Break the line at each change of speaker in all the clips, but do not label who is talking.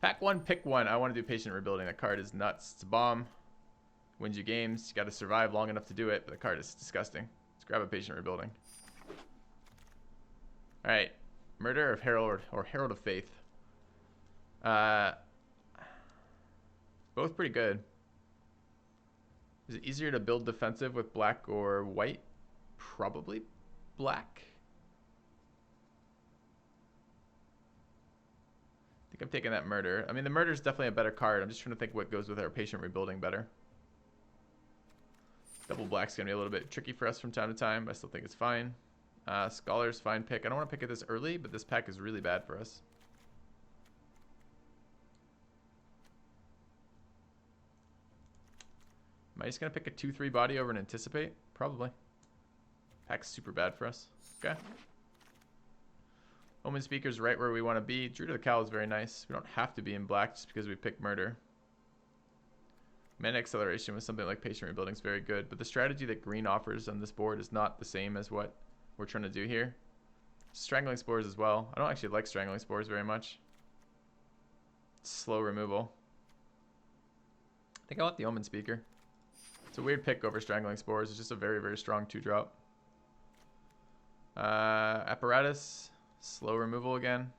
Pack 1, pick 1. I want to do Patient Rebuilding. That card is nuts. It's a bomb. Wins you games. You got to survive long enough to do it, but the card is disgusting. Let's grab a Patient Rebuilding. Alright. Murder of Herald or Herald of Faith. Both pretty good. Is it easier to build defensive with black or white? Probably black. I think I'm taking that murder. I mean, the murder is definitely a better card. I'm just trying to think what goes with our Patient Rebuilding better. Double black's going to be a little bit tricky for us from time to time, but I still think it's fine. Scholar's fine pick. I don't want to pick it this early, but this pack is really bad for us. Am I just going to pick a 2-3 body over and anticipate? Probably. Pack's super bad for us. Okay. Omen Speaker's right where we want to be. Druid of the Cowl is very nice. We don't have to be in black just because we picked murder. Mana Acceleration with something like Patient Rebuilding is very good, but the strategy that green offers on this board is not the same as what we're trying to do here. Strangling Spores as well. I don't actually like Strangling Spores very much. Slow removal. I think I want the Omen Speaker. It's a weird pick over Strangling Spores. It's just a very, very strong 2-drop. Apparatus. Slow removal again.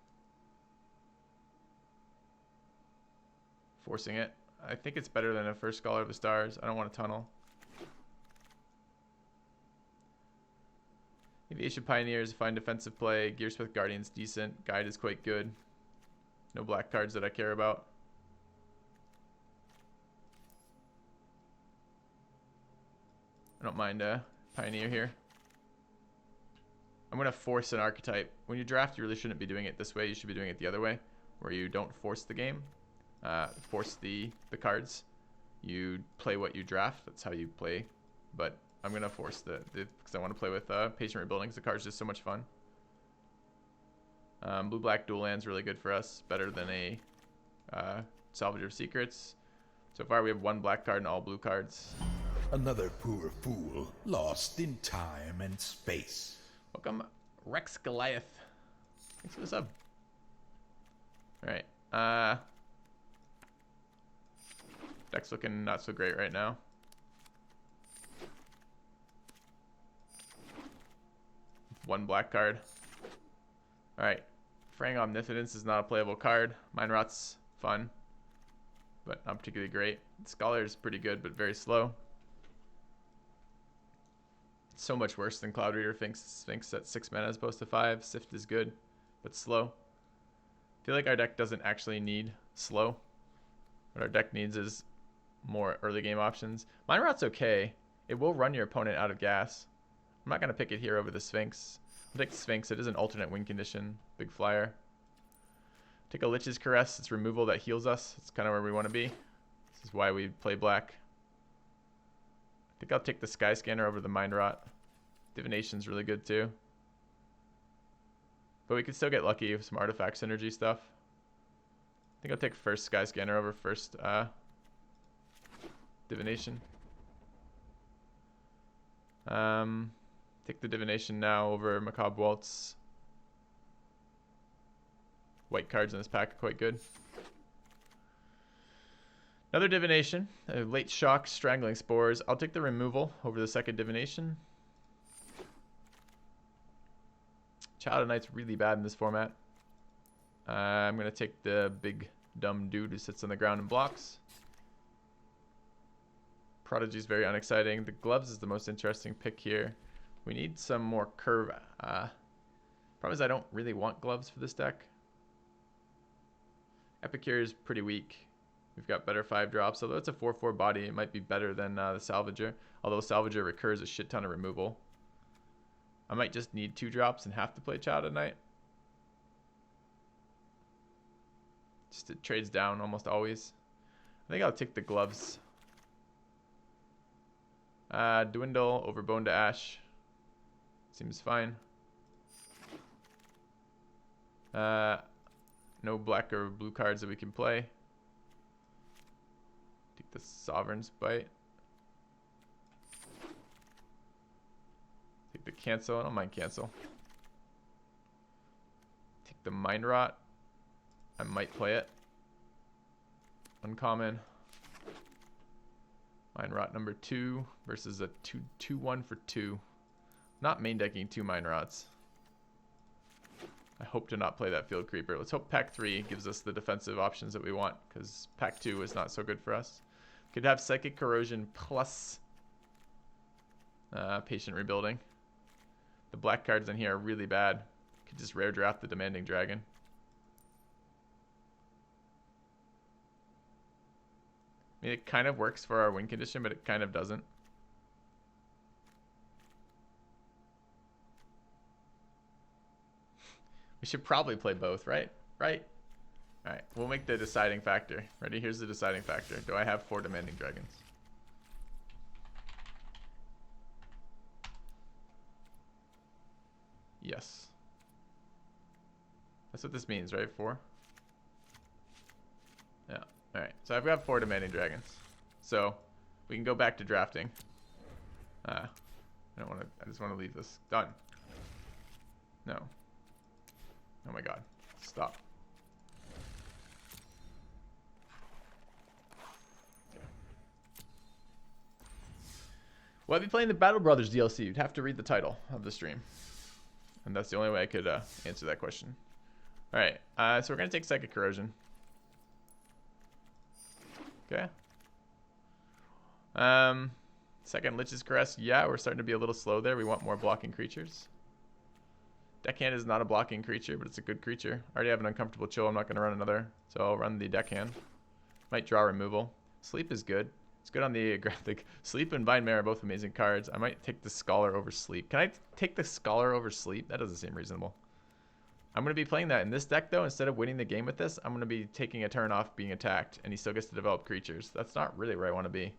Forcing it. I think it's better than a first Scholar of the Stars. I don't want a tunnel. Aviation Pioneers, fine defensive play. Gearsmith Guardian's decent. Guide is quite good. No black cards that I care about. I don't mind Pioneer here. I'm going to force an archetype. When you draft, you really shouldn't be doing it this way. You should be doing it the other way, where you don't force the game. Force the cards. You play what you draft. That's how you play. But I'm going to force because I want to play with Patient Rebuilding because the card's just so much fun. Blue-black dual land's really good for us. Better than a Salvager of Secrets. So far we have one black card and all blue cards.
Another poor fool, lost in time and space.
Welcome, Rex Goliath. Thanks for the sub. Alright. Deck's looking not so great right now. One black card. Alright. Fraying Omnipotence is not a playable card. Mind Rot's fun, but not particularly great. Scholar is pretty good, but very slow. So much worse than Cloud Reader. Sphinx at 6 mana as opposed to 5. Sift is good, but slow. I feel like our deck doesn't actually need slow. What our deck needs is more early game options. Mind Rot's okay. It will run your opponent out of gas. I'm not going to pick it here over the Sphinx. I'll take the Sphinx. It is an alternate win condition. Big flyer. Take a Lich's Caress. It's removal that heals us. It's kind of where we want to be. This is why we play black. I think I'll take the Sky Scanner over the Mind Rot. Divination's really good too. But we can still get lucky with some artifact synergy stuff. I think I'll take first Sky Scanner over first Divination. Take the Divination now over Macabre Waltz. White cards in this pack are quite good. Another Divination. Late Shock, Strangling Spores. I'll take the removal over the second Divination. Child of Night's really bad in this format. I'm going to take the big dumb dude who sits on the ground and blocks. Prodigy is very unexciting. The Gloves is the most interesting pick here. We need some more curve. Problem is I don't really want Gloves for this deck. Epicure is pretty weak. We've got better 5-drops. Although it's a 4/4 body, it might be better than the Salvager. Although Salvager recurs a shit ton of removal. I might just need 2-drops and have to play Child of Night. Just it trades down almost always. I think I'll take the Gloves. Dwindle over Bone to Ash. Seems fine. No black or blue cards that we can play. Take the Sovereign's Bite. Take the Cancel. I don't mind Cancel. Take the Mind Rot. I might play it. uncommon. Mine Rot number 2 versus a 2-1 for 2. Not main decking 2 Mine Rots. I hope to not play that Field Creeper. Let's hope pack 3 gives us the defensive options that we want, because pack 2 is not so good for us. Could have Psychic Corrosion plus Patient Rebuilding. The black cards in here are really bad. Could just rare draft the Demanding Dragon. I mean, it kind of works for our win condition, but it kind of doesn't. We should probably play both, right? Right? Alright, we'll make the deciding factor. Ready? Here's the deciding factor. Do I have 4 Demanding Dragons? Yes. That's what this means, right? 4? Yeah. Alright, so I've got 4 Demanding Dragons. So, we can go back to drafting. I just want to leave this. Done. No. Oh my god. Stop. Okay. Well, I'd be playing the Battle Brothers DLC. You'd have to read the title of the stream. And that's the only way I could answer that question. Alright, so we're going to take Psychic Corrosion. Okay. Second Lich's Caress. Yeah, we're starting to be a little slow there. We want more blocking creatures. Deckhand is not a blocking creature, but it's a good creature. I already have an Uncomfortable Chill. I'm not going to run another, so I'll run the Deckhand. Might draw removal. Sleep is good. It's good on the graphic. Sleep and Vine Mare are both amazing cards. I might take the Scholar over Sleep. Can I take the Scholar over Sleep? That doesn't seem reasonable. I'm going to be playing that in this deck, though. Instead of winning the game with this, I'm going to be taking a turn off being attacked, and he still gets to develop creatures. That's not really where I want to be.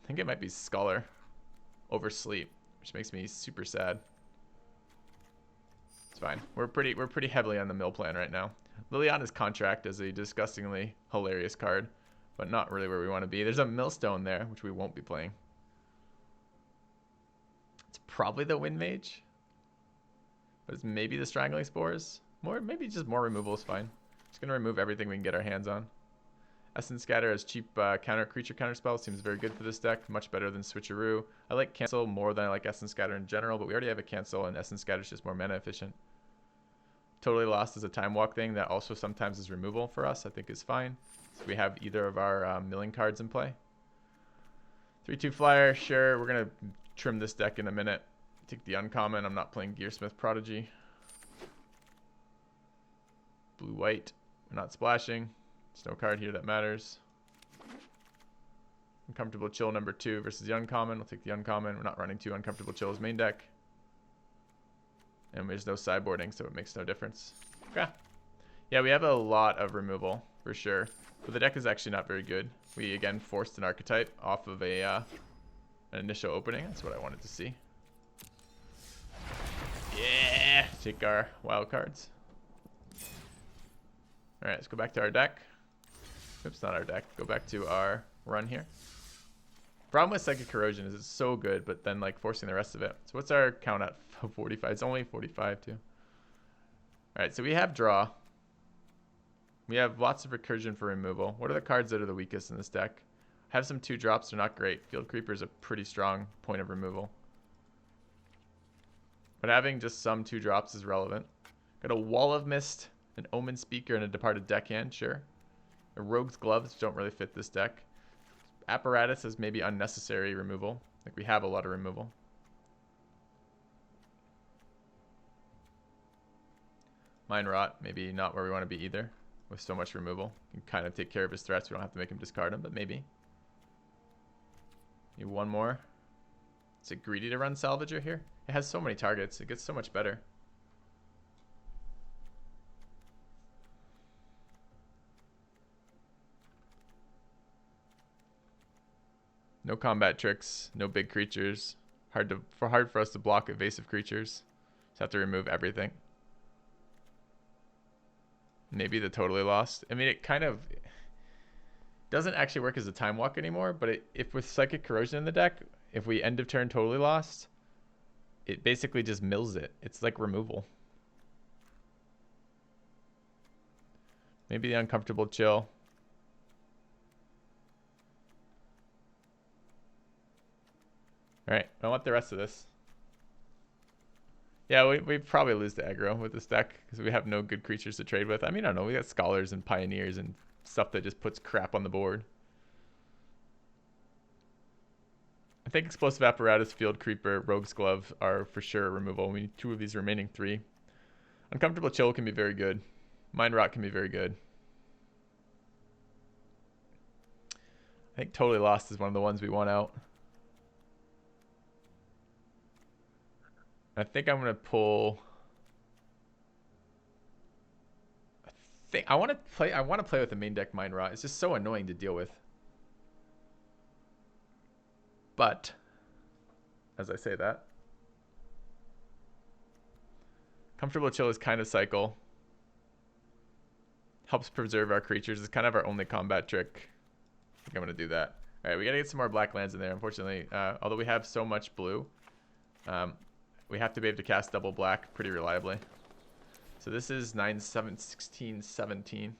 I think it might be Scholar over Sleep, which makes me super sad. It's fine. We're pretty heavily on the mill plan right now. Liliana's Contract is a disgustingly hilarious card, but not really where we want to be. There's a Millstone there, which we won't be playing. It's probably the Wind Mage. But it's maybe the Strangling Spores. Maybe just more removal is fine. Just gonna remove everything we can get our hands on. Essence Scatter as cheap creature counter spell seems very good for this deck. Much better than Switcheroo. I like Cancel more than I like Essence Scatter in general, but we already have a Cancel, and Essence Scatter is just more mana efficient. Totally Lost is a Time Walk thing that also sometimes is removal for us. I think is fine. So we have either of our milling cards in play. 3/2 flyer, sure. We're gonna trim this deck in a minute. Take the uncommon. I'm not playing Gearsmith Prodigy. Blue-white. We're not splashing. There's no card here that matters. Uncomfortable Chill number 2 versus the uncommon. We'll take the uncommon. We're not running 2 Uncomfortable Chills main deck. And there's no sideboarding, so it makes no difference. Okay. Yeah, we have a lot of removal, for sure. But the deck is actually not very good. We, again, forced an archetype off of an initial opening. That's what I wanted to see. Yeah! Take our wild cards. Alright, let's go back to our deck. Oops, not our deck. Go back to our run here. Problem with Psychic Corrosion is it's so good, but then like forcing the rest of it. So what's our count at 45? It's only 45 too. Alright, so we have draw. We have lots of recursion for removal. What are the cards that are the weakest in this deck? I have some 2-drops, they're not great. Field Creeper is a pretty strong point of removal. But having just some 2-drops is relevant. Got a Wall of Mist, an Omen Speaker, and a Departed Deckhand, sure. A Rogue's Gloves don't really fit this deck. Apparatus is maybe unnecessary removal. Like we have a lot of removal. Mine Rot, maybe not where we want to be either. With so much removal. You can kind of take care of his threats. We don't have to make him discard them, but maybe. Need one more. Is it greedy to run Salvager here? It has so many targets. It gets so much better. No combat tricks. No big creatures. Hard for us to block evasive creatures. Just have to remove everything. Maybe the Totally Lost. I mean, it kind of doesn't actually work as a Time Walk anymore, but if with Psychic Corrosion in the deck, if we end of turn Totally Lost, it basically just mills it. It's like removal. Maybe the Uncomfortable Chill. Alright, I want the rest of this. Yeah, we probably lose the aggro with this deck because we have no good creatures to trade with. I mean, I don't know. We got Scholars and Pioneers and stuff that just puts crap on the board. I think Explosive Apparatus, Field Creeper, Rogue's Glove are for sure removal. We need 2 of these remaining 3. Uncomfortable Chill can be very good. Mind Rot can be very good. I think Totally Lost is one of the ones we want out. I think I'm gonna pull. I want to play with the main deck Mind Rot. It's just so annoying to deal with. But as I say that, Comfortable Chill is kind of cycle. Helps preserve our creatures. It's kind of our only combat trick. I think I'm gonna do that. All right, we gotta get some more black lands in there. Unfortunately, although we have so much blue, we have to be able to cast double black pretty reliably. So this is 9, 7, 16, 17.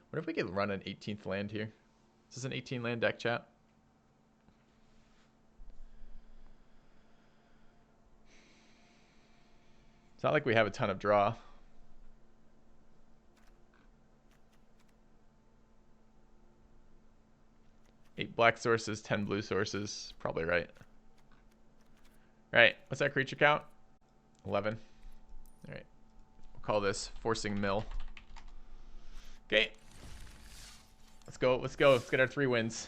What if we could run an 18th land here? Is this an 18 land deck, chat? It's not like we have a ton of draw. Eight black sources, 10 blue sources. Probably right. Right, what's that creature count? 11. All right, we'll call this Forcing Mill. Okay, let's go. Let's get our 3 wins.